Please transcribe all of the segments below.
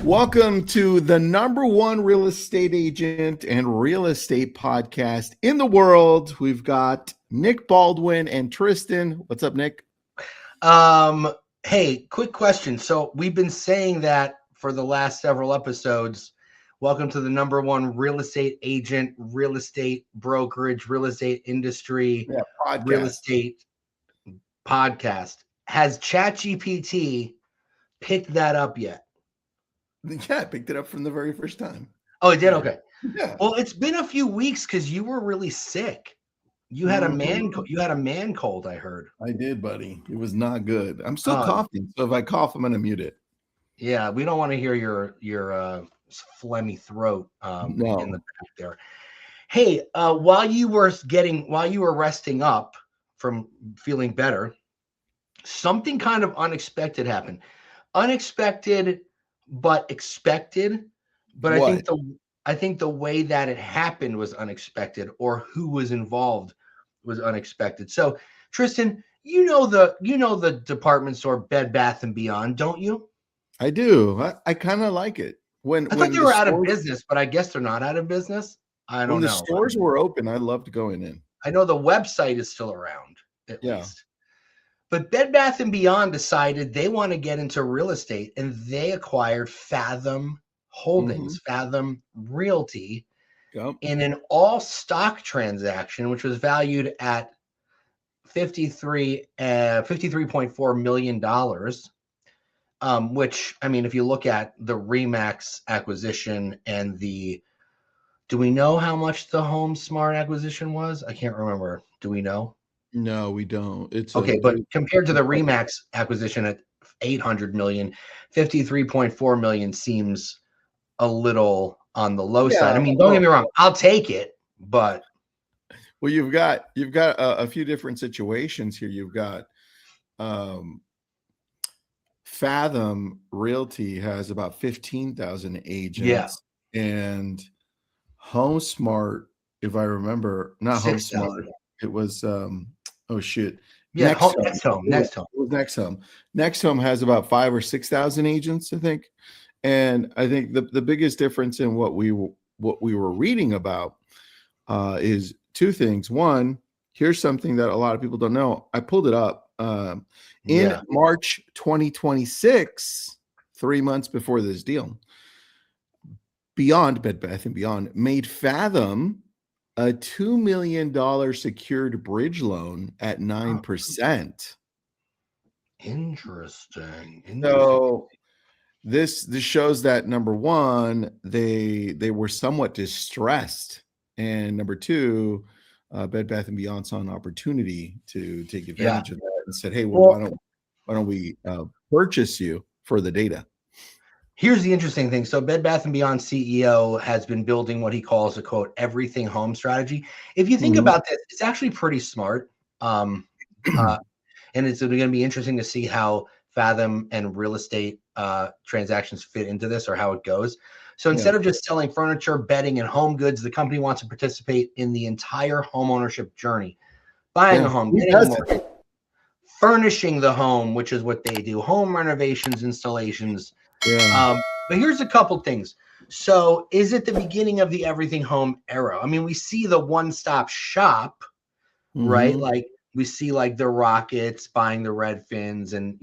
Welcome to the number one real estate agent and real estate podcast in the world. We've got Nick Baldwin and Tristan. What's up, Nick? Hey, quick question. So we've been saying that for the last several episodes. Welcome to the number one real estate agent, real estate brokerage, real estate industry, real estate podcast. Has ChatGPT picked that up yet? Yeah, I picked it up from the very first time. Oh, it did? Okay. Yeah. Well, it's been a few weeks because you were really sick. You had a man cold, I heard. I did, buddy. It was not good. I'm still coughing, so if I cough, I'm gonna mute it. Yeah, we don't want to hear your phlegmy throat in the back there. Hey, while you were resting up from feeling better, something kind of unexpected happened. Unexpected, but expected. But what? I think the way that it happened was unexpected, or who was involved was unexpected. So, Tristan, you know the department store Bed Bath & Beyond, don't you? I do. I kind of like it. I thought they were out of business, but I guess they're not out of business. I don't know. When the stores were open, I loved going in. I know the website is still around, at least. But Bed Bath & Beyond decided they want to get into real estate, and they acquired Fathom Holdings, Fathom Realty, in an all-stock transaction, which was valued at $53.4 million. Which, I mean, if you look at the Remax acquisition and do we know how much the HomeSmart acquisition was? I can't remember. Do we know? No, we don't. But compared to the Remax acquisition at $800 million, $53.4 million seems a little on the low side. I mean, don't get me wrong, I'll take it, but well, you've got a few different situations here. You've got Fathom Realty has about 15,000 agents, and HomeSmart, if I remember, not 6, HomeSmart, it was Next Home. It was Next Home. Next Home has about 5,000 or 6,000 agents, I think. And I think the biggest difference in what we were reading about is two things. One, here's something that a lot of people don't know. I pulled it up. In March 2026, 3 months before this deal, Bed Bath & Beyond made Fathom a $2 million secured bridge loan at 9%. Interesting. So this shows that, number one, they were somewhat distressed, and number two, Bed Bath & Beyond saw an opportunity to take advantage of that and said, "Hey, why don't we purchase you for the data?" Here's the interesting thing. So Bed Bath & Beyond CEO has been building what he calls a, quote, everything home strategy. If you think about this, it's actually pretty smart. And it's going to be interesting to see how Fathom and real estate transactions fit into this, or how it goes. So instead of just selling furniture, bedding, and home goods, the company wants to participate in the entire home ownership journey. Buying a home, getting a mortgage, furnishing the home, which is what they do, home renovations, installations. But here's a couple things. So is it the beginning of the everything home era? I mean, we see the one-stop shop, right? Like we see like the Rockets buying the Redfins, and,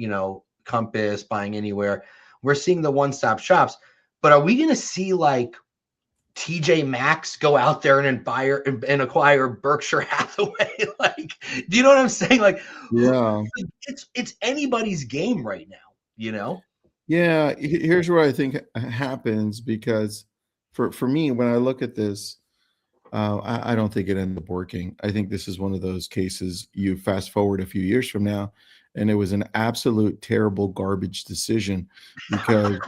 Compass buying Anywhere. We're seeing the one-stop shops, but are we going to see like TJ Maxx go out there and acquire Berkshire Hathaway? Like, do you know what I'm saying? Like, it's anybody's game right now, Yeah, here's what I think happens, because for me, when I look at this, I don't think it ended up working. I think this is one of those cases, you fast forward a few years from now, and it was an absolute terrible garbage decision, because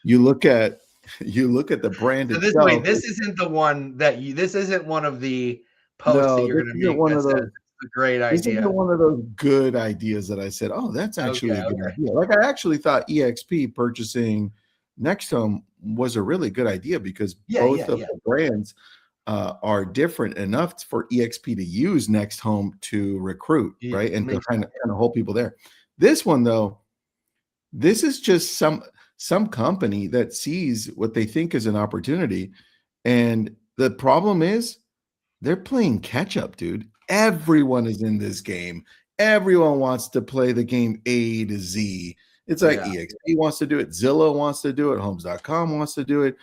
you look at the brand itself. This isn't the one that this isn't one of the posts that you're going to make. One of those, a great idea. This isn't one of those good ideas that I said, oh, that's actually a good idea. Like, I actually thought EXP purchasing Next Home was a really good idea, because both of the brands are different enough for EXP to use Next Home to recruit, right? And to kind of hold people there. This one, though, this is just some company that sees what they think is an opportunity. And the problem is they're playing catch up, dude. Everyone is in this game. Everyone wants to play the game A to Z. It's like EXP wants to do it. Zillow wants to do it. Homes.com wants to do it.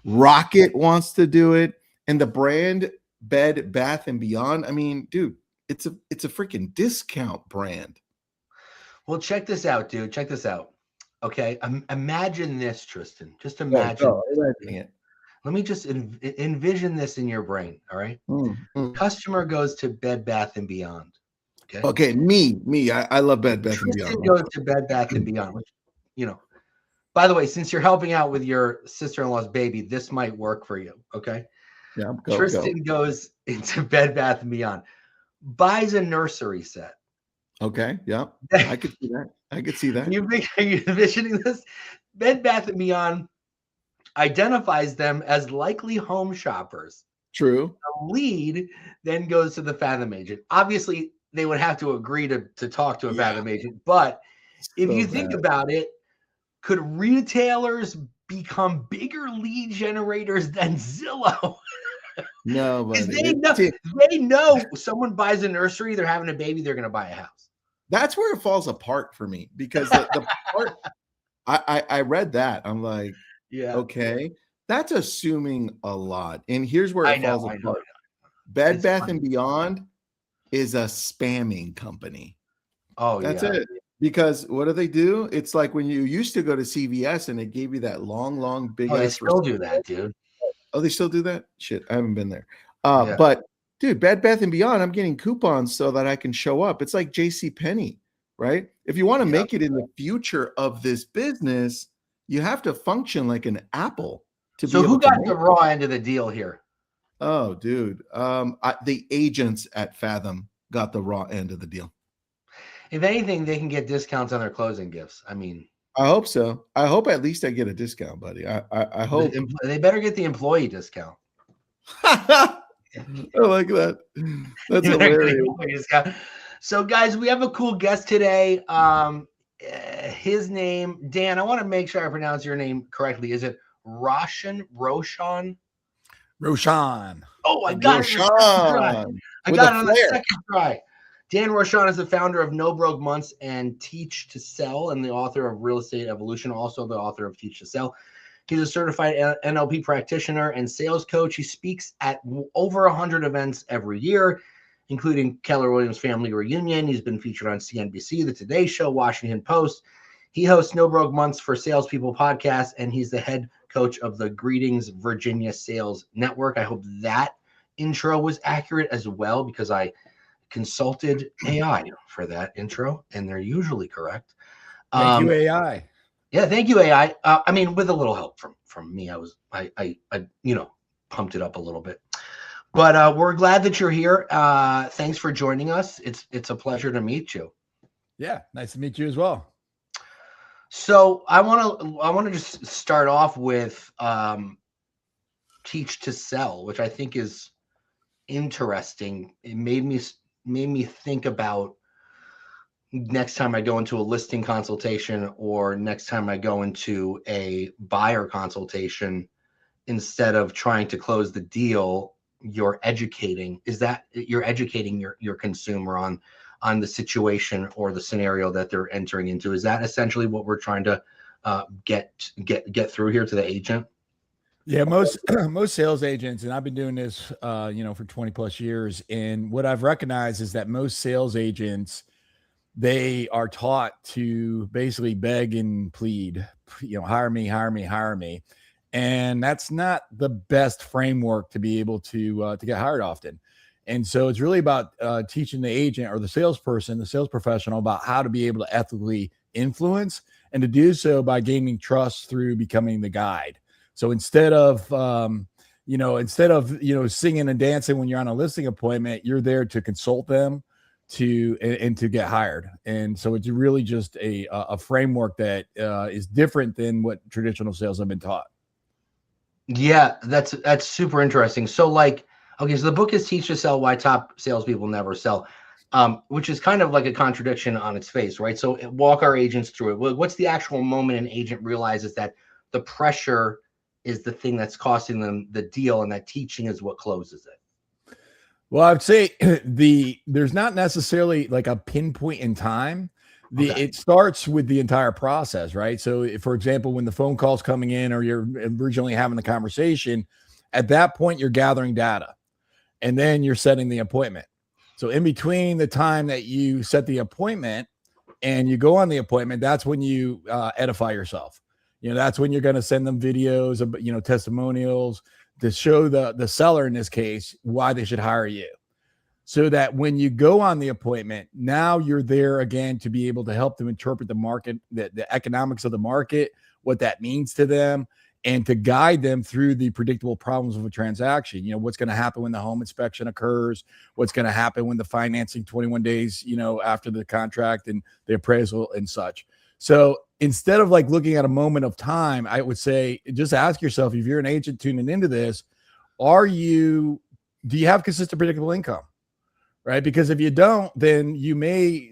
Rocket wants to do it. And the brand Bed Bath and Beyond, I mean, dude, it's a freaking discount brand. Well, check this out, dude. Check this out. Okay. Imagine this, Tristan. Just imagine. It. Let me just envision this in your brain. All right. Customer goes to Bed Bath and Beyond. Okay. Me. I love Bed Bath and Beyond. Goes to Bed Bath and Beyond, which, by the way, since you're helping out with your sister-in-law's baby, this might work for you. Okay. Yeah. Tristan goes into Bed Bath and Beyond, buys a nursery set. Okay. Yeah. I could see that. Are you envisioning this? Bed Bath and Beyond identifies them as likely home shoppers. True. The lead then goes to the Fathom agent. Obviously, they would have to agree to talk to a Fathom agent. But if you think about it, could retailers become bigger lead generators than Zillow? No, but they know someone buys a nursery, they're having a baby, they're going to buy a house. That's where it falls apart for me, because the part I read that, I'm like, okay, that's assuming a lot. And here's where it falls apart. Bed Bath and Beyond is a spamming company. Oh, that's it. Because what do? It's like when you used to go to CVS and it gave you that long, big. Oh, they still do that, dude. Oh, they still do that? Shit, I haven't been there. But dude, Bed Bath and Beyond, I'm getting coupons so that I can show up. It's like JCPenney, right? If you want to make it in the future of this business, you have to function like an Apple. So who got the raw end of the deal here? Oh, dude. The agents at Fathom got the raw end of the deal. If anything, they can get discounts on their closing gifts. I mean, I hope so. I hope at least I get a discount, buddy. I hope. They better get the employee discount. I like that. That's hilarious. So, guys, we have a cool guest today. His name, Dan, I want to make sure I pronounce your name correctly. Is it Rochon? Rochon. Oh, I got it on the second try. Dan Rochon is the founder of No Broke Months and Teach to Sell, and the author of Real Estate Evolution, also the author of Teach to Sell. He's a certified NLP practitioner and sales coach. He speaks at over 100 events every year, including Keller Williams Family Reunion. He's been featured on CNBC, The Today Show, Washington Post. He hosts No Broke Months for Salespeople podcast, and he's the head coach of the Greetings Virginia Sales Network. I hope that intro was accurate as well, because I consulted AI for that intro, and they're usually correct. Thank you, AI. Yeah, thank you, AI. I mean, with a little help from me, I pumped it up a little bit. But we're glad that you're here. Thanks for joining us. It's a pleasure to meet you. Yeah, nice to meet you as well. So I want to just start off with Teach to Sell, which I think is interesting. It made me think about next time I go into a listing consultation, or next time I go into a buyer consultation, instead of trying to close the deal, you're educating your consumer on the situation or the scenario that they're entering into. Is that essentially what we're trying to get through here to the agent? Yeah, most sales agents, and I've been doing this, for 20 plus years. And what I've recognized is that most sales agents, they are taught to basically beg and plead, hire me, hire me, hire me. And that's not the best framework to be able to get hired often. And so it's really about teaching the agent or the salesperson, the sales professional, about how to be able to ethically influence, and to do so by gaining trust through becoming the guide. So instead of singing and dancing when you're on a listing appointment, you're there to consult them to get hired. And so it's really just a framework that is different than what traditional sales have been taught. Yeah, that's super interesting. So so the book is Teach to Sell: Why Top Salespeople Never Sell. which is kind of like a contradiction on its face, right? So walk our agents through it. What's the actual moment an agent realizes that the pressure is the thing that's costing them the deal, and that teaching is what closes it? Well, I'd say there's not necessarily like a pinpoint in time. It starts with the entire process, right? So, for example, when the phone call's coming in or you're originally having the conversation, at that point you're gathering data, and then you're setting the appointment. So, in between the time that you set the appointment and you go on the appointment, that's when you edify yourself. That's when you're going to send them videos of, testimonials to show the seller, in this case, why they should hire you. So that when you go on the appointment, now you're there again to be able to help them interpret the market, the economics of the market, what that means to them, and to guide them through the predictable problems of a transaction. What's going to happen when the home inspection occurs, what's going to happen when the financing 21 days, after the contract and the appraisal and such. So instead of like looking at a moment of time, I would say, just ask yourself, if you're an agent tuning into this, do you have consistent predictable income? Right? Because if you don't, then you may,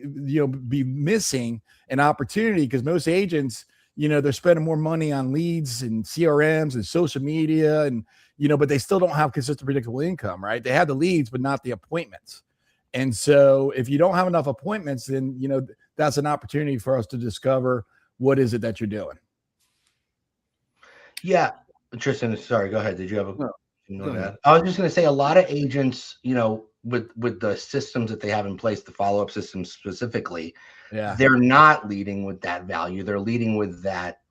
be missing an opportunity, because most agents, they're spending more money on leads and CRMs and social media and, but they still don't have consistent predictable income, right? They have the leads, but not the appointments. And so if you don't have enough appointments, then, that's an opportunity for us to discover what is it that you're doing. Yeah. Tristan, sorry, go ahead. Did you have I was just going to say, a lot of agents, with the systems that they have in place, the follow-up systems specifically, they're not leading with that value. They're leading with that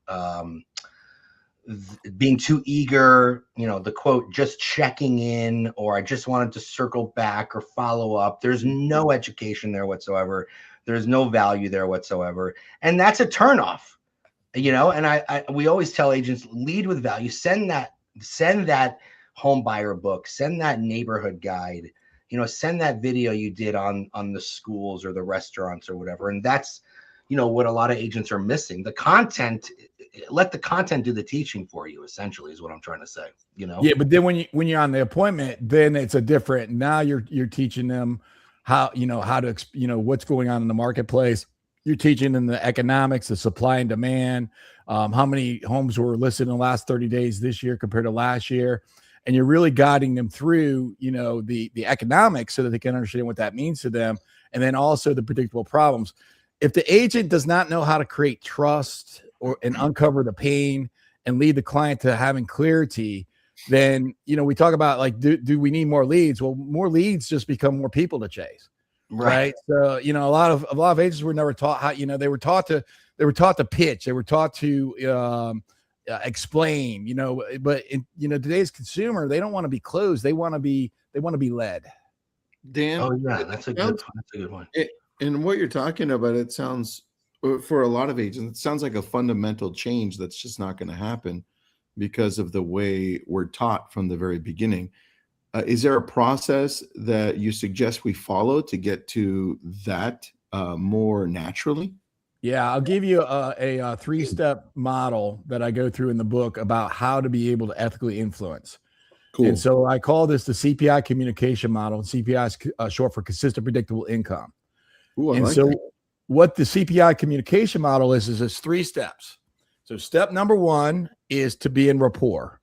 being too eager, the quote, just checking in, or I just wanted to circle back or follow up. There's no education there whatsoever. There's no value there whatsoever. And that's a turnoff, and we always tell agents, lead with value. Send that home buyer book, send that neighborhood guide, send that video you did on the schools or the restaurants or whatever. And that's, what a lot of agents are missing. The content, let the content do the teaching for you, essentially, is what I'm trying to say, Yeah, but then when you're on the appointment, then it's a different, now you're teaching them how to, what's going on in the marketplace. You're teaching them the economics, the supply and demand, how many homes were listed in the last 30 days this year compared to last year. And you're really guiding them through, the economics so that they can understand what that means to them. And then also the predictable problems. If the agent does not know how to create trust and uncover the pain and lead the client to having clarity, then, we talk about like, do we need more leads? Well, more leads just become more people to chase. Right. So, a lot of agents were never taught how, they were taught to pitch. They were taught to, explain, but today's consumer, they don't want to be closed. They want to be led. Dan. Oh yeah. That's a good one. And what you're talking about, it sounds, for a lot of agents, it sounds like a fundamental change that's just not going to happen because of the way we're taught from the very beginning. Is there a process that you suggest we follow to get to that more naturally? Yeah, I'll give you a 3-step model that I go through in the book about how to be able to ethically influence. Cool. And so I call this the CPI communication model. CPI is short for consistent predictable income. Ooh, and like so that. What the CPI communication model is it's 3 steps. So step number 1 is to be in rapport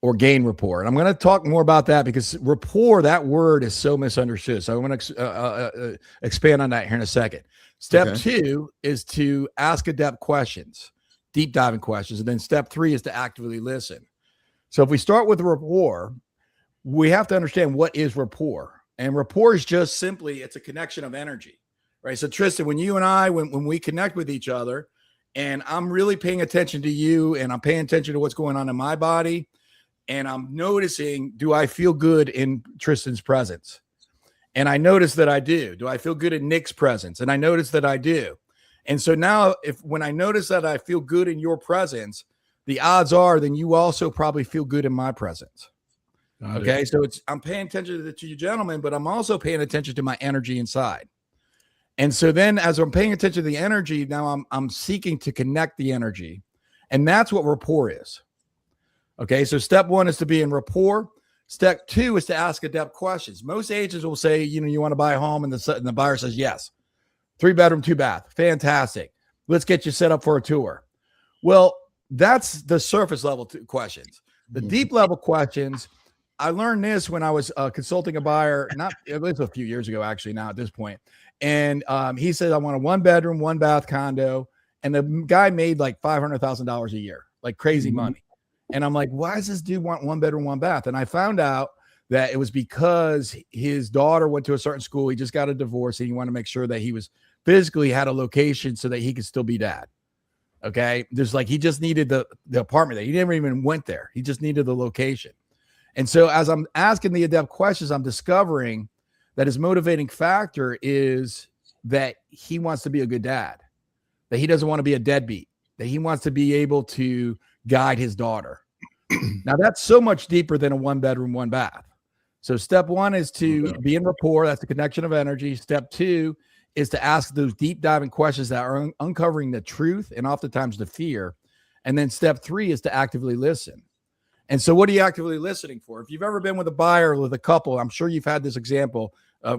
or gain rapport. And I'm going to talk more about that because rapport, that word is so misunderstood. So I'm going to expand on that here in a second. Step 2 is to ask adept questions, deep diving questions. And then step 3 is to actively listen. So if we start with rapport, we have to understand what is rapport. And rapport is just simply, it's a connection of energy, right? So Tristan, when you and I, when we connect with each other and I'm really paying attention to you and I'm paying attention to what's going on in my body, and I'm noticing, do I feel good in Tristan's presence? And I notice that I do. Do I feel good in Nick's presence? And I notice that I do. And so now when I notice that I feel good in your presence, the odds are then you also probably feel good in my presence. Okay. So I'm paying attention to you gentlemen, but I'm also paying attention to my energy inside. And so then as I'm paying attention to the energy, now I'm seeking to connect the energy. And that's what rapport is. Okay. So step 1 is to be in rapport. Step 2 is to ask adept questions. Most agents will say, you want to buy a home, and the buyer says yes. 3-bedroom, 2-bath. Fantastic. Let's get you set up for a tour. Well, that's the surface level questions. The deep level questions, I learned this when I was consulting a buyer, it was a few years ago, actually, now at this point. And he said, I want a 1-bedroom, 1-bath condo. And the guy made like $500,000 a year, like crazy money. And I'm like, why does this dude want 1-bedroom, 1-bath? And I found out that it was because his daughter went to a certain school. He just got a divorce, and he wanted to make sure that he was physically had a location so that he could still be dad. Okay. He just needed the apartment there. He never even went there. He just needed the location. And so as I'm asking the adept questions, I'm discovering that his motivating factor is that he wants to be a good dad, that he doesn't want to be a deadbeat, that he wants to be able to guide his daughter. Now that's so much deeper than a 1-bedroom, 1-bath. So step 1 is to be in rapport. That's the connection of energy. Step 2 is to ask those deep diving questions that are uncovering the truth and oftentimes the fear. And then step 3 is to actively listen. And so what are you actively listening for? If you've ever been with a buyer or with a couple, I'm sure you've had this example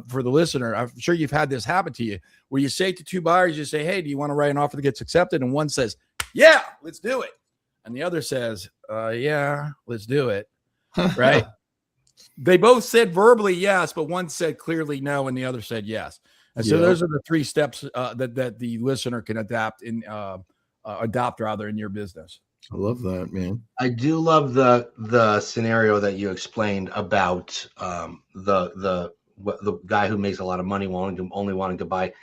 for the listener. I'm sure you've had this happen to you where you say to 2 buyers, you say, hey, do you want to write an offer that gets accepted? And one says, yeah, let's do it. And the other says, yeah, let's do it. Right. They both said verbally yes, but one said clearly no, and the other said yes. And so those are the 3 steps that the listener can adopt in your business. I love that, man. I do love the scenario that you explained about the guy who makes a lot of money only wanting to buy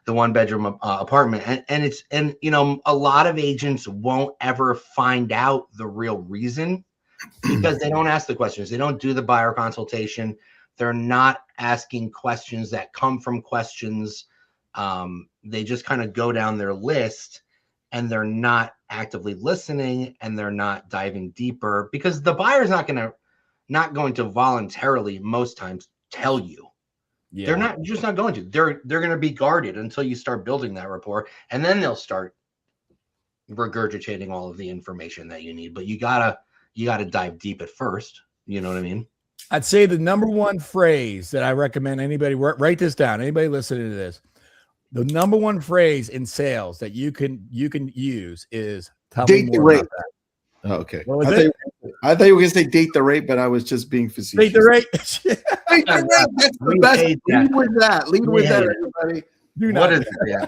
the 1-bedroom apartment, and a lot of agents won't ever find out the real reason because they don't ask the questions. They don't do the buyer consultation. They're not asking questions that come from questions. They just kind of go down their list, and they're not actively listening, and they're not diving deeper because the buyer's not going to voluntarily most times tell you. Yeah. They're just not going to. They're going to be guarded until you start building that rapport, and then they'll start regurgitating all of the information that you need. But you gotta dive deep at first. You know what I mean? I'd say the number 1 phrase that I recommend anybody write this down. Anybody listening to this, the number 1 phrase in sales that you can use is tell me more about that. Oh, okay. I thought you were going to say date the rate, but I was just being facetious. Date the rate. Date the rate. That's the best. Lead with that. Lead with that, everybody. What is it? Yeah.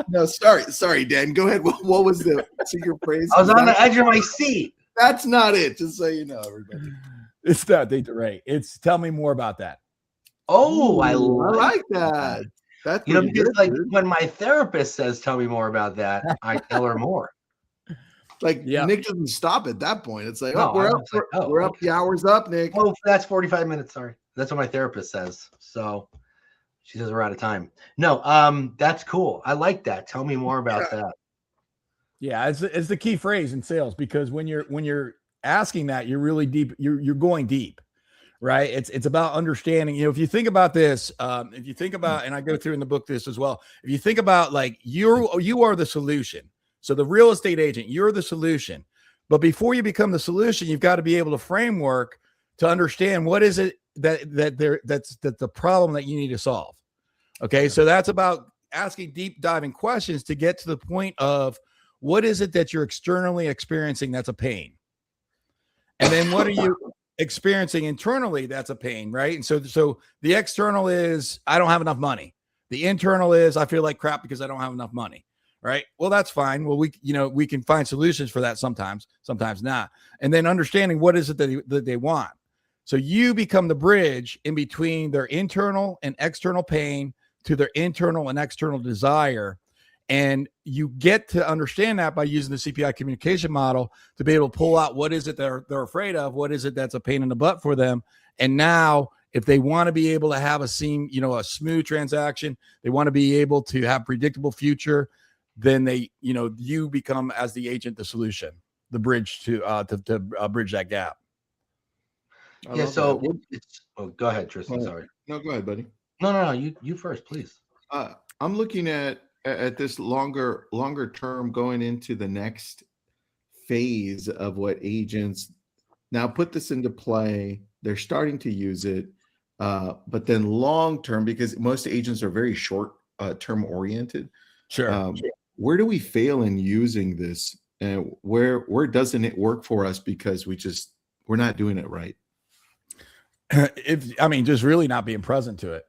No, sorry, Dan. Go ahead. What was the secret phrase? I was on the edge of my seat. That's not it. Just so you know, everybody. It's not date the rate. It's tell me more about that. Oh, I like that. That's because good, when my therapist says tell me more about that, I tell her more. Nick doesn't stop at that point. It's like, we're up. The hour's up, Nick. Oh, that's 45 minutes. Sorry. That's what my therapist says. So she says we're out of time. No, that's cool. I like that. Tell me more about that. Yeah, it's the key phrase in sales because when you're asking that, you're really deep. You're going deep, right? It's about understanding. If you think about this, and I go through in the book this as well. If you think about you are the solution. So the real estate agent, you're the solution. But before you become the solution, you've got to be able to framework to understand what is it that's the problem that you need to solve. Okay. So that's about asking deep diving questions to get to the point of what is it that you're externally experiencing that's a pain? And then what are you experiencing internally that's a pain, right? And so the external is I don't have enough money. The internal is I feel like crap because I don't have enough money. Right. Well, that's fine. Well, we can find solutions for that sometimes not. And then understanding what is it that they want. So you become the bridge in between their internal and external pain to their internal and external desire. And you get to understand that by using the CPI communication model to be able to pull out what is it they're afraid of, what is it that's a pain in the butt for them. And now if they want to be able to have a smooth transaction, they want to be able to have predictable future, then you become as the agent, the solution, the bridge to bridge that gap. Yeah. So go ahead, Tristan. Sorry. No, go ahead, buddy. No. You first, please. I'm looking at this longer term going into the next phase of what agents now put this into play They're starting to use it. But then long term, because most agents are very short term oriented. Sure. Where do we fail in using this? And where doesn't it work for us because we're not doing it right? Just really not being present to it.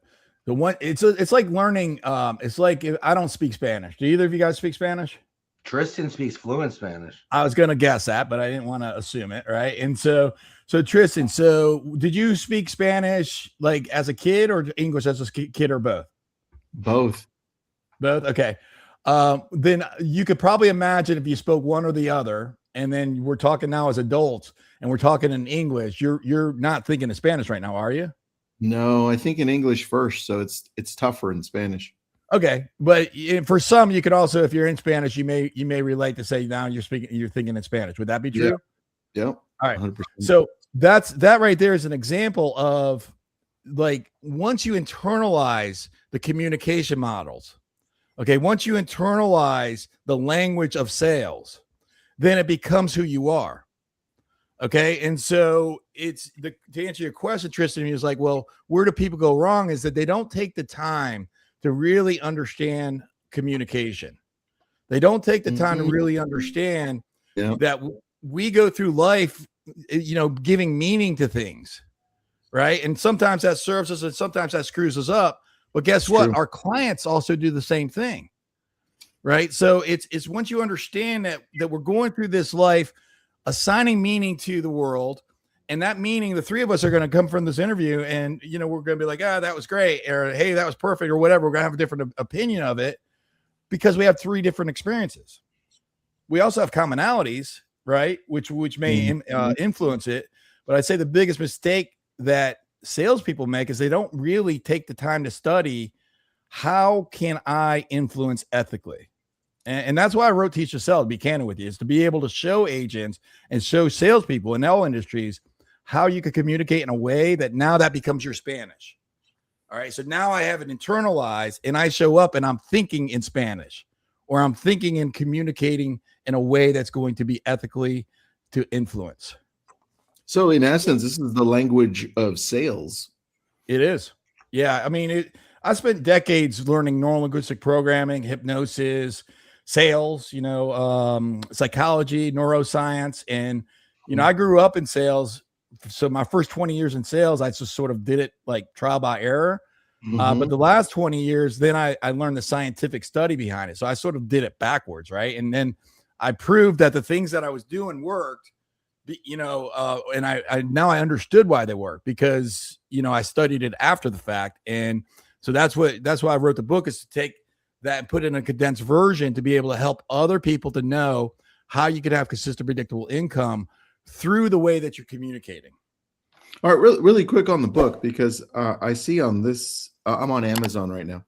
It's like learning. It's like I don't speak Spanish. Do either of you guys speak Spanish? Tristan speaks fluent Spanish. I was going to guess that, but I didn't want to assume it. Right. And so Tristan, did you speak Spanish like as a kid or English as a kid or both? Both. Okay. Then you could probably imagine if you spoke one or the other, and then we're talking now as adults and we're talking in English, you're not thinking of Spanish right now, are you? No, I think in English first. So it's tougher in Spanish. Okay. But for some, you could also, if you're in Spanish, you may relate to say now you're thinking in Spanish. Would that be true? Yeah. All right. 100%. So that right there is an example of like, once you internalize the communication models, okay, once you internalize the language of sales, then it becomes who you are. Okay. And so to answer your question, Tristan, is like, well, where do people go wrong is that they don't take the time to really understand communication. They don't take the time to really understand that we go through life, giving meaning to things. Right. And sometimes that serves us and sometimes that screws us up. But guess what? Our clients also do the same thing. Right. So it's once you understand that we're going through this life, assigning meaning to the world, and that meaning, the three of us are going to come from this interview and, we're going to be like, that was great. Or, hey, that was perfect or whatever. We're going to have a different opinion of it because we have three different experiences. We also have commonalities, right? Which may influence it. But I'd say the biggest mistake that salespeople make is they don't really take the time to study how can I influence ethically. And that's why I wrote Teach to Sell, to be candid with you, is to be able to show agents and show salespeople in all industries how you can communicate in a way that now that becomes your Spanish. All right. So now I have it internalized and I show up and I'm thinking in Spanish, or I'm thinking and communicating in a way that's going to be ethically to influence. So in essence, this is the language of sales. It is. Yeah. I spent decades learning neurolinguistic programming, hypnosis, sales, psychology, neuroscience. And, I grew up in sales. So my first 20 years in sales, I just sort of did it like trial by error. But the last 20 years, then I learned the scientific study behind it. So I sort of did it backwards. Right. And then I proved that the things that I was doing worked, and I now I understood why they work because, I studied it after the fact. And so that's why I wrote the book, is to take that and put it in a condensed version to be able to help other people to know how you could have consistent, predictable income through the way that you're communicating. All right, really quick on the book, because I see on this, I'm on Amazon right now,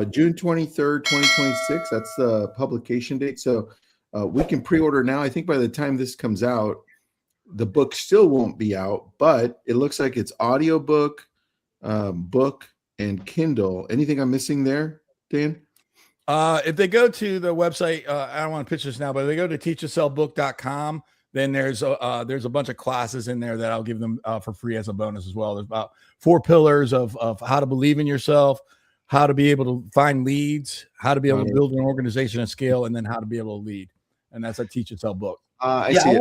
June 23rd, 2026. That's the publication date. So we can pre-order now. I think by the time this comes out, the book still won't be out, but it looks like it's audiobook, book, and Kindle. Anything I'm missing there, Dan? If they go to the website, I don't want to pitch this now, but if they go to teachasellbook.com, then there's a bunch of classes in there that I'll give them for free as a bonus as well. There's about 4 pillars of how to believe in yourself, how to be able to find leads, how to be able to build an organization at scale, and then how to be able to lead. And that's a Teach to Sell book. I see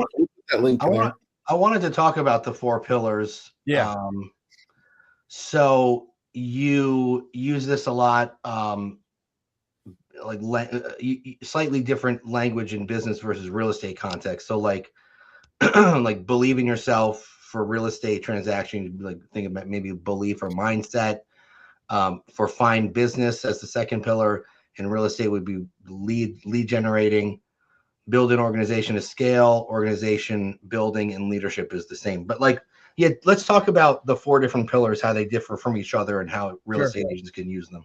that link. I wanted to talk about the 4 pillars. Yeah. So you use this a lot, slightly different language in business versus real estate context. So like believe in yourself for real estate transactions, like think about maybe belief or mindset. For find business as the second pillar, and real estate would be lead generating. Build an organization to scale, organization building, and leadership is the same. But let's talk about the 4 different pillars, how they differ from each other, and how real estate agents can use them.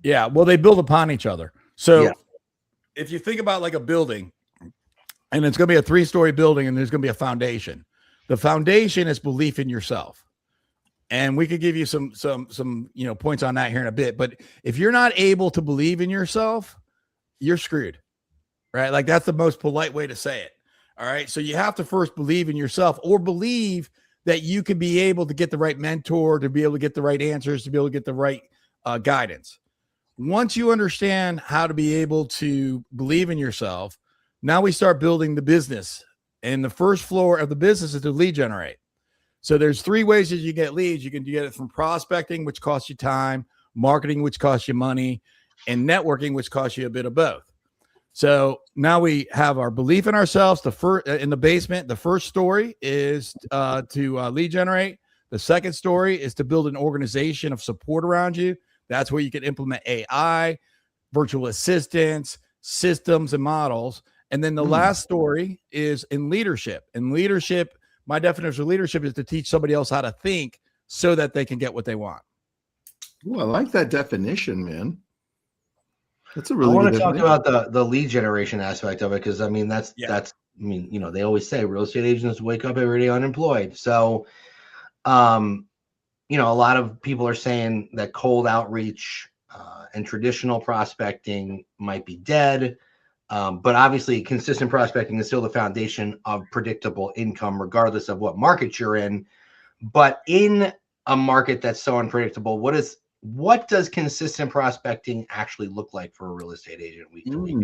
Yeah, well, they build upon each other. So if you think about like a building, and it's going to be a 3-story building, and there's going to be a foundation. The foundation is belief in yourself. And we could give you some points on that here in a bit. But if you're not able to believe in yourself, you're screwed. Right? Like, that's the most polite way to say it. All right. So you have to first believe in yourself, or believe that you can be able to get the right mentor, to be able to get the right answers, to be able to get the right guidance. Once you understand how to be able to believe in yourself, now we start building the business. And the first floor of the business is to lead generate. So there's 3 ways that you get leads. You can get it from prospecting, which costs you time, marketing, which costs you money, and networking, which costs you a bit of both. So now we have our belief in ourselves. The first in the basement, the first story is to lead generate. The second story is to build an organization of support around you. That's where you can implement AI, virtual assistants, systems, and models. And then the last story is in leadership. In leadership, my definition of leadership is to teach somebody else how to think so that they can get what they want. Ooh, I like that definition, man. That's a really. I want to talk about the lead generation aspect of it, because I mean that's I mean, you know, they always say real estate agents wake up every day unemployed. So, you know, a lot of people are saying that cold outreach and traditional prospecting might be dead. But obviously, consistent prospecting is still the foundation of predictable income, regardless of what market you're in. But in a market that's so unpredictable, what does consistent prospecting actually look like for a real estate agent week to week?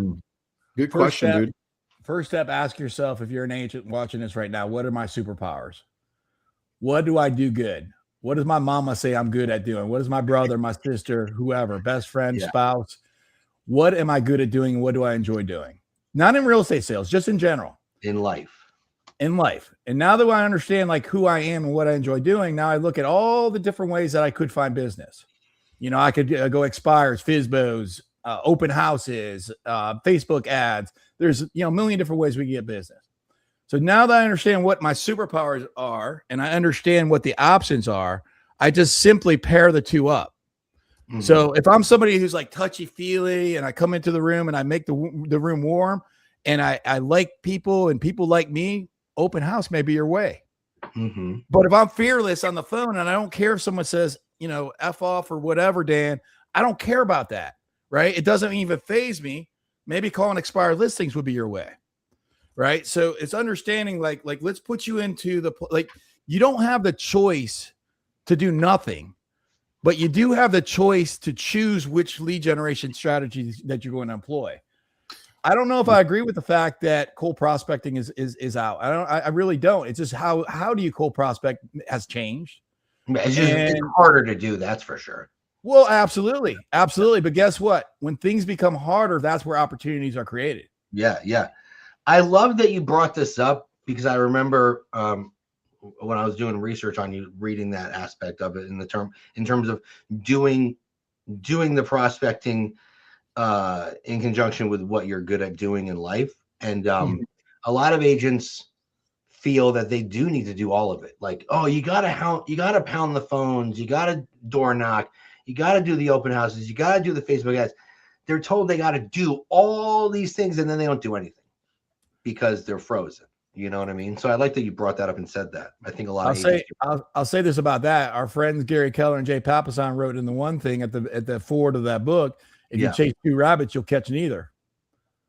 Good question, dude. First step, ask yourself, if you're an agent watching this right now, what are my superpowers? What do I do good? What does my mama say I'm good at doing? What does my brother, my sister, whoever, best friend, spouse, what am I good at doing? What do I enjoy doing? Not in real estate sales, just in general. In life. And now that I understand like who I am and what I enjoy doing, now I look at all the different ways that I could find business. You know, I could go expires, FSBOs, open houses, Facebook ads. There's, you know, a million different ways we can get business. So now that I understand what my superpowers are and I understand what the options are, I just simply pair the two up. Mm-hmm. So if I'm somebody who's like touchy-feely and I come into the room and I make the room warm and I like people and people like me, open house may be your way. Mm-hmm. But if I'm fearless on the phone and I don't care if someone says, you know, F off or whatever, Dan, I don't care about that, right? It doesn't even faze me. Maybe calling expired listings would be your way, right? So it's understanding like let's put you into the, like, you don't have the choice to do nothing, but you do have the choice to choose which lead generation strategies that you're going to employ. I don't know if I agree with the fact that cold prospecting is out. I really don't. It's just how do you cold prospect has changed. It's harder to do, that's for sure. Well, absolutely. But guess what? When things become harder, that's where opportunities are created. Yeah. I love that you brought this up, because I remember when I was doing research on you, reading that aspect of it in terms of doing the prospecting in conjunction with what you're good at doing in life. And a lot of agents feel that they do need to do all of it. Like, oh, you gotta pound the phones, you gotta door knock, you gotta do the open houses, you gotta do the Facebook ads. They're told they gotta do all these things, and then they don't do anything because they're frozen. You know what I mean? So I like that you brought that up and said that. I think a lot I'll say this about that. Our friends Gary Keller and Jay Papasan wrote in the one thing at the forward of that book: if you chase 2 rabbits, you'll catch neither.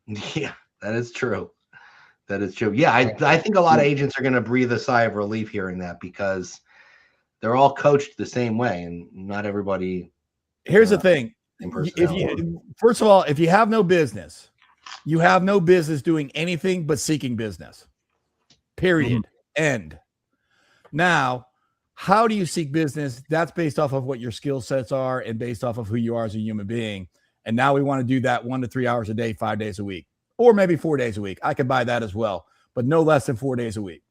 Yeah, that is true. That is true. Yeah, I think a lot of agents are going to breathe a sigh of relief hearing that, because they're all coached the same way, and not everybody. Here's the thing: first of all, if you have no business, you have no business doing anything but seeking business. Period. Mm-hmm. End. Now, how do you seek business? That's based off of what your skill sets are and based off of who you are as a human being. And now we want to do that 1 to 3 hours a day, 5 days a week. Or maybe 4 days a week. I could buy that as well, but no less than 4 days a week.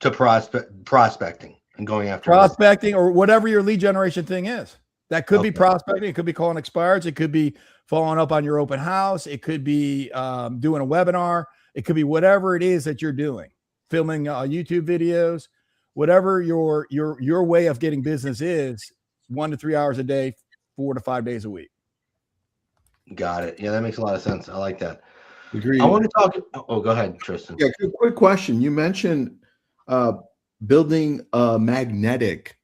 To prospecting and going after prospecting or whatever your lead generation thing is. That could be prospecting. It could be calling expireds. It could be following up on your open house. It could be doing a webinar. It could be whatever it is that you're doing, filming YouTube videos, whatever your way of getting business is. 1 to 3 hours a day, 4 to 5 days a week. Got it. Yeah, that makes a lot of sense. I like that. Agreed. I want to talk. Oh, go ahead, Tristan. Yeah, quick question. You mentioned building a magnetic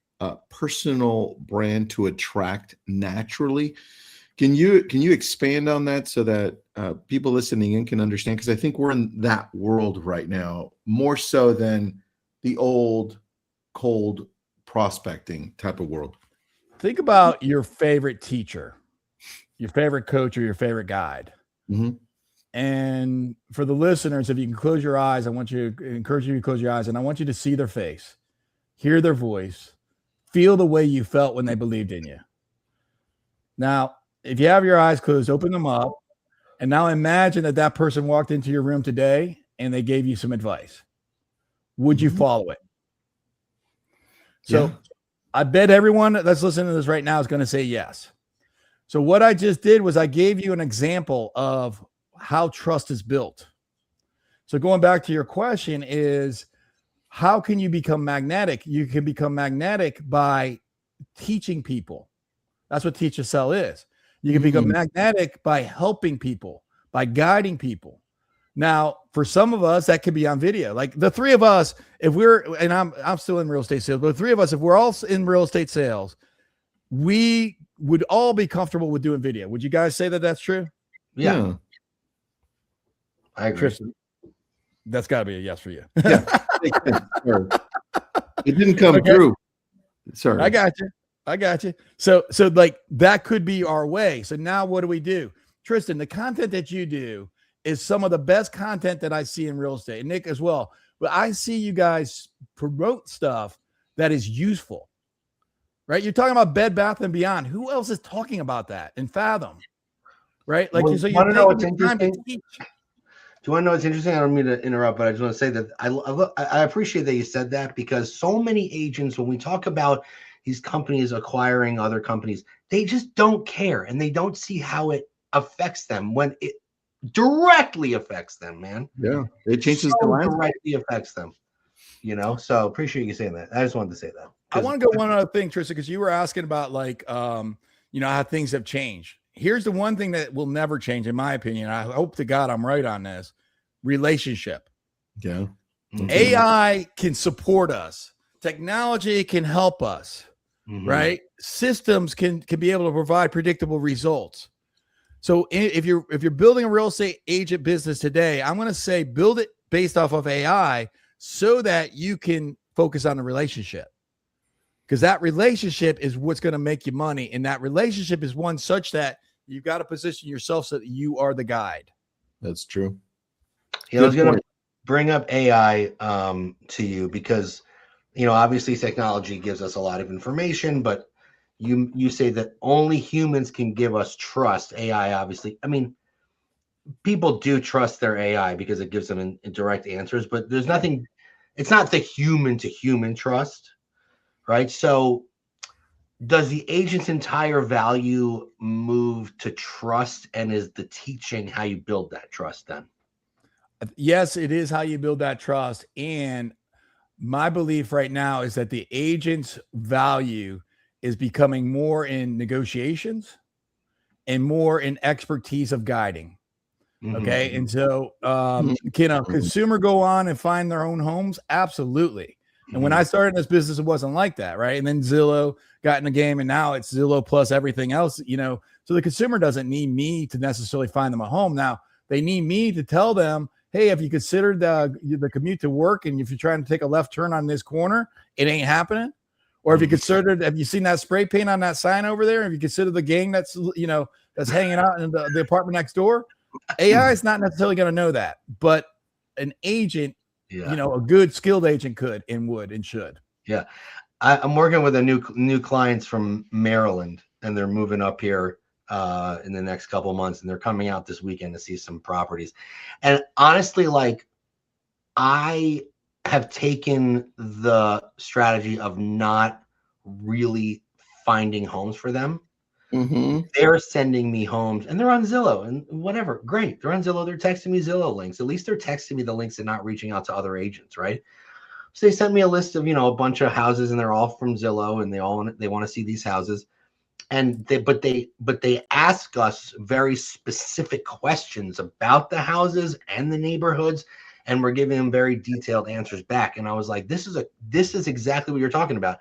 personal brand to attract naturally. Can you expand on that so that people listening in can understand? Because I think we're in that world right now more so than the old cold prospecting type of world. Think about your favorite teacher, your favorite coach, or your favorite guide. Mm-hmm. And for the listeners, if you can close your eyes, I want you to encourage you to close your eyes, and I want you to see their face, hear their voice, feel the way you felt when they believed in you. Now, if you have your eyes closed, open them up. And now imagine that person walked into your room today and they gave you some advice. Would you follow it? So I bet everyone that's listening to this right now is going to say yes. So what I just did was I gave you an example of how trust is built. So going back to your question is, how can you become magnetic? You can become magnetic by teaching people. That's what teach to sell is. You can become magnetic by helping people, by guiding people. Now, for some of us, that could be on video. Like the three of us, if we're, and I'm still in real estate sales, but the three of us, if we're all in real estate sales, we would all be comfortable with doing video. Would you guys say that that's true? Yeah. I agree. Tristan, that's got to be a yes for you. Yeah. It didn't come through. Sorry. I got you. So like that could be our way. So now what do? Tristan, the content that you do is some of the best content that I see in real estate, and Nick as well. But I see you guys promote stuff that is useful, right? You're talking about Bed Bath & Beyond. Who else is talking about that in Fathom, right? Like, so you want to know what's interesting? Do you want to know what's interesting? I don't mean to interrupt, but I just want to say that I appreciate that you said that, because so many agents, when we talk about these companies acquiring other companies, they just don't care, and they don't see how it affects them when it directly affects them, man. Yeah, it changes the landscape. Directly affects them, so appreciate you saying that. I just wanted to say that. I want to go one other thing, Tristan, because you were asking about like how things have changed. Here's the one thing that will never change, in my opinion. I hope to God I'm right on this: relationship. Yeah. AI can support us, technology can help us, right? Systems can be able to provide predictable results. So if you're building a real estate agent business today, I'm going to say build it based off of AI so that you can focus on the relationship, because that relationship is what's going to make you money. And that relationship is one such that you've got to position yourself so that you are the guide. That's true. I was going to bring up AI to you because, obviously technology gives us a lot of information, but you say that only humans can give us trust. AI, obviously, I mean, people do trust their AI because it gives them in direct answers, but there's nothing, it's not the human to human trust, right? So does the agent's entire value move to trust, and is the teaching how you build that trust then? Yes, it is how you build that trust. And my belief right now is that the agent's value is becoming more in negotiations and more in expertise of guiding. Okay. And so, can a consumer go on and find their own homes? Absolutely. And when I started in this business, it wasn't like that. Right. And then Zillow got in the game, and now it's Zillow plus everything else, so the consumer doesn't need me to necessarily find them a home. Now they need me to tell them, hey, have you considered the commute to work? And if you're trying to take a left turn on this corner, it ain't happening. Or have you seen that spray paint on that sign over there? Have you considered the gang that's hanging out in the apartment next door? AI is not necessarily going to know that, but an agent, a good skilled agent could and would and should. Yeah. I'm working with a new clients from Maryland, and they're moving up here in the next couple of months, and they're coming out this weekend to see some properties. And honestly, like, I have taken the strategy of not really finding homes for them. They're sending me homes, and they're on Zillow and whatever. Great. They're on Zillow. They're texting me Zillow links. At least they're texting me the links and not reaching out to other agents. Right. So they sent me a list of, a bunch of houses, and they're all from Zillow, and they want to see these houses. And they ask us very specific questions about the houses and the neighborhoods, and we're giving them very detailed answers back. And I was like, this is exactly what you're talking about.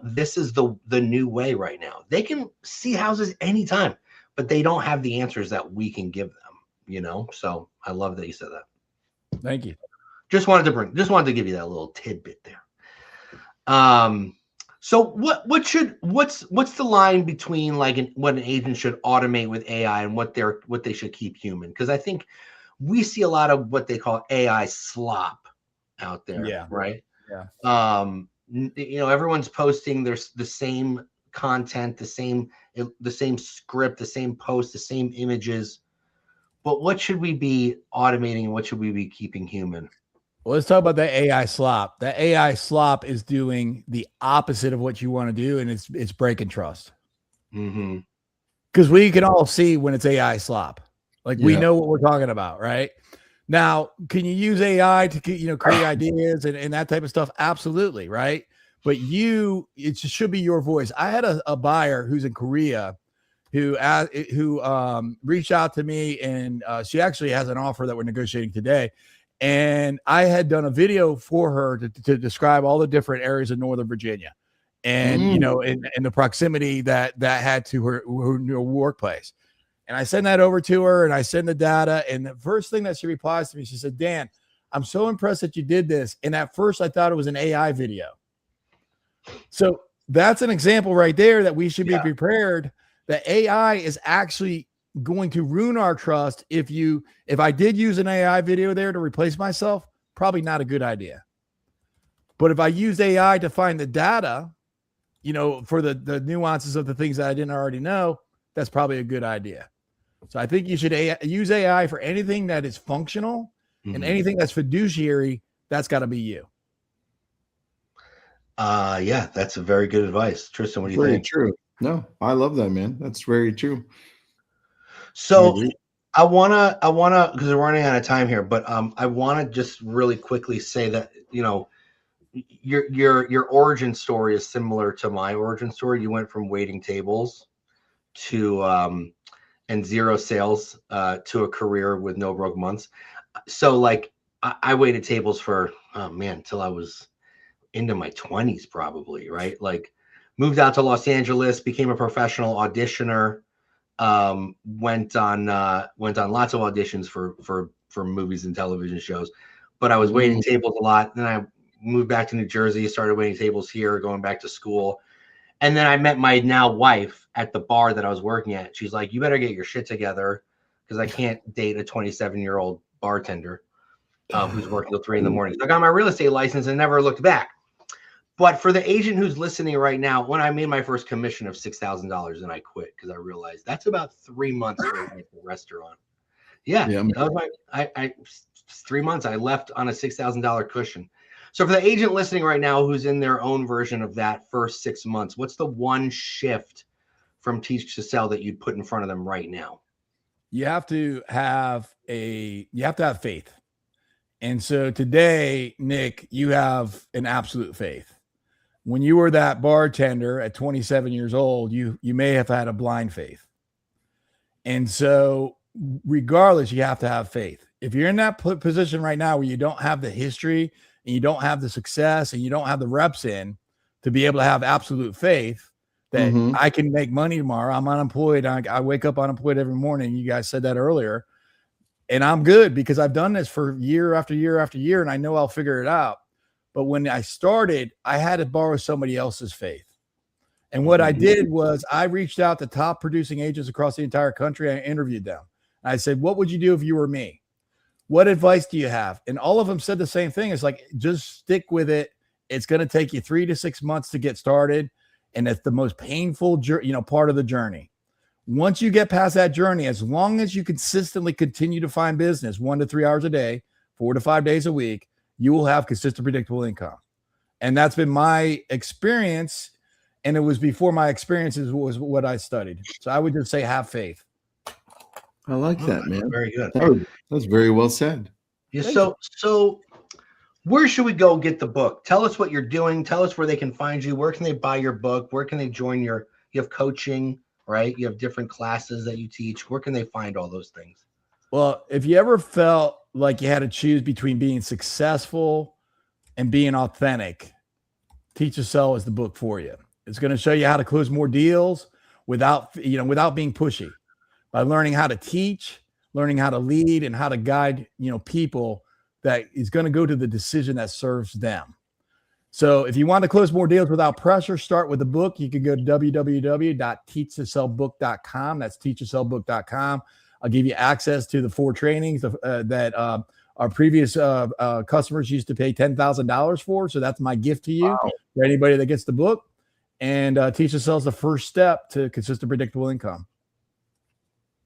This is the new way right now. They can see houses anytime. but they don't have the answers that we can give them, So I love that you said that. Thank you. Just wanted to give you that little tidbit there. So what's the line between like what an agent should automate with AI and what they should keep human? Because I think we see a lot of what they call AI slop out there. Yeah. Right. Yeah. Everyone's posting there's the same content, the same script, the same post, the same images. But what should we be automating and what should we be keeping human? Well, let's talk about that AI slop. That AI slop is doing the opposite of what you want to do, and it's breaking trust. Because we can all see when it's AI slop. Like we know what we're talking about, right? Now, can you use AI to create ideas and that type of stuff? Absolutely, right? But it should be your voice. I had a buyer who's in Korea who reached out to me, and she actually has an offer that we're negotiating today. And I had done a video for her to describe all the different areas of Northern Virginia, and in the proximity that had to her workplace. And I send that over to her, and I send the data. And the first thing that she replies to me, she said, "Dan, I'm so impressed that you did this. And at first, I thought it was an AI video." So that's an example right there that we should be prepared that AI is actually going to ruin our trust. If I did use an AI video there to replace myself, probably not a good idea. But if I used AI to find the data, for the nuances of the things that I didn't already know, that's probably a good idea. So I think you should use AI for anything that is functional and anything that's fiduciary. That's got to be you. Yeah, that's a very good advice. Tristan, what do you think? True. No, I love that, man. That's very true. So I wanna, because we're running out of time here, but I want to just really quickly say that your origin story is similar to my origin story. You went from waiting tables to and zero sales to a career with no broke months. So like I waited tables for till I was into my 20s probably, right? Like moved out to Los Angeles, became a professional auditioner. Went on lots of auditions for movies and television shows, but I was waiting tables a lot. Then I moved back to New Jersey, started waiting tables here, going back to school. And then I met my now wife at the bar that I was working at. She's like, "You better get your shit together because I can't date a 27-year-old bartender who's working till 3 a.m. So I got my real estate license and never looked back." But for the agent who's listening right now, when I made my first commission of $6,000 and I quit because I realized that's about 3 months for a restaurant. Yeah. That was I 3 months. I left on a $6,000 cushion. So for the agent listening right now who's in their own version of that first 6 months, what's the one shift from teach to sell that you'd put in front of them right now? You have to have faith. And so today, Nick, you have an absolute faith. When you were that bartender at 27 years old, you may have had a blind faith. And so regardless, you have to have faith. If you're in that position right now where you don't have the history and you don't have the success and you don't have the reps in to be able to have absolute faith that I can make money tomorrow. I'm unemployed. I wake up unemployed every morning. You guys said that earlier. And I'm good because I've done this for year after year after year, and I know I'll figure it out. But when I started, I had to borrow somebody else's faith. And what I did was I reached out to top producing agents across the entire country. I interviewed them. I said, "What would you do if you were me? What advice do you have?" And all of them said the same thing. It's like, just stick with it. It's going to take you 3 to 6 months to get started. And it's the most painful, part of the journey. Once you get past that journey, as long as you consistently continue to find business 1 to 3 hours a day, 4 to 5 days a week, you will have consistent, predictable income. And that's been my experience. And it was before my experiences was what I studied. So I would just say, have faith. I like that, man. Very good. That's very well said. Yeah. So where should we go get the book? Tell us what you're doing. Tell us where they can find you. Where can they buy your book? Where can they join you have coaching, right? You have different classes that you teach. Where can they find all those things? Well, if you ever felt like you had to choose between being successful and being authentic, Teach to Sell is the book for you. It's going to show you how to close more deals without being pushy. by learning how to teach, learning how to lead, and how to guide, people that is going to go to the decision that serves them. So if you want to close more deals without pressure, start with the book. You can go to www.teachtosellbook.com. That's teachtosellbook.com. I'll give you access to the 4 trainings that our previous customers used to pay $10,000 for. So that's my gift to you, for anybody that gets the book. And Teach to Sell is the first step to consistent, predictable income.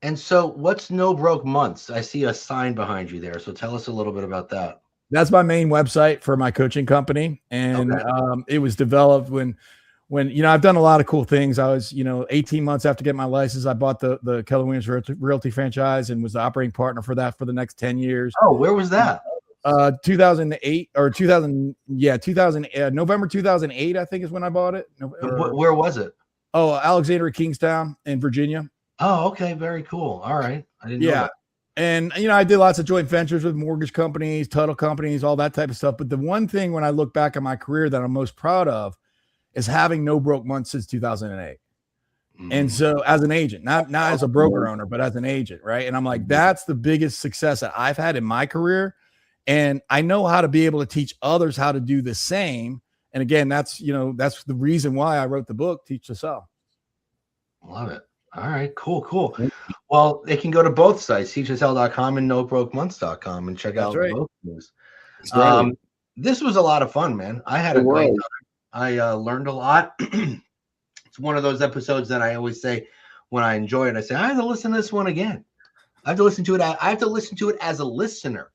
And so what's No Broke Months? I see a sign behind you there. So tell us a little bit about that. That's my main website for my coaching company. And it was developed when I've done a lot of cool things. I was, 18 months after getting my license, I bought the Keller Williams Realty franchise and was the operating partner for that for the next 10 years. Oh, where was that? 2008 or 2000. Yeah. 2000, November 2008, I think is when I bought it. Where was it? Oh, Alexandria, Kingstown in Virginia. Oh, okay. Very cool. All right. I didn't know that. And, I did lots of joint ventures with mortgage companies, title companies, all that type of stuff. But the one thing when I look back at my career that I'm most proud of is having no broke months since 2008. And so as an agent, not as a broker owner, but as an agent, right? And I'm like, that's the biggest success that I've had in my career. And I know how to be able to teach others how to do the same. And again, that's the reason why I wrote the book, Teach to Sell. Love it. All right, cool. Well, they can go to both sites, teachtosell.com and nobrokemonths.com, and check out both news. This was a lot of fun, man. I had a great time. I learned a lot. It's one of those episodes that I always say when I enjoy it, I say, I have to listen to this one again. I have to listen to it. I have to listen to it as a listener.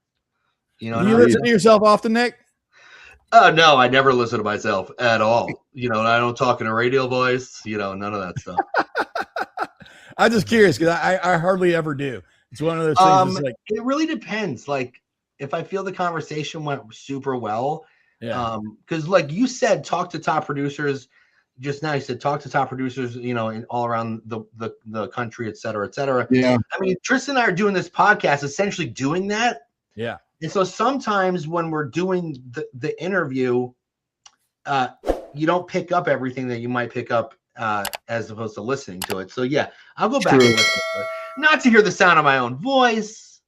Do you listen to yourself often, Nick? No, I never listen to myself at all. I don't talk in a radio voice, none of that stuff. I'm just curious because I hardly ever do. It's one of those things. It really depends. Like if I feel the conversation went super well, because like you said, talk to top producers. Just now you said talk to top producers, in all around the country, et cetera, et cetera. Yeah. I mean, Tristan and I are doing this podcast, essentially doing that. Yeah. And so sometimes when we're doing the interview, you don't pick up everything that you might pick up as opposed to listening to it. So yeah, I'll go back and listen to it. Not to hear the sound of my own voice,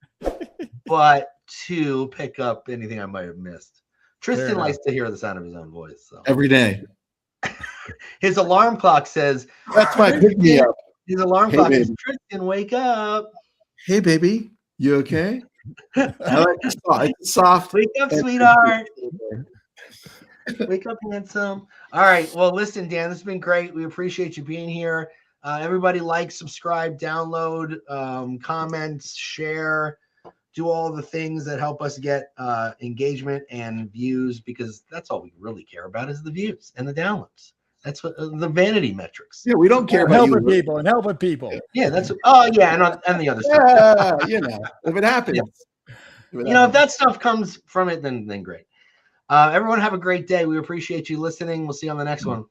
but to pick up anything I might have missed. Tristan likes to hear the sound of his own voice. So. Every day. His alarm clock says, that's my pick me up. His alarm clock says, Tristan, wake up. Hey, baby. You okay? I like soft. Wake up, sweetheart. Wake up, handsome. All right. Well, listen, Dan, this has been great. We appreciate you being here. Everybody like, subscribe, download, comments, share, do all the things that help us get engagement and views, because that's all we really care about is the views and the downloads. That's what the vanity metrics. Yeah, we don't care about helping people and helping people. Yeah, that's and the other stuff. Yeah, if it happens. If that stuff comes from it, then great. Everyone have a great day. We appreciate you listening. We'll see you on the next one.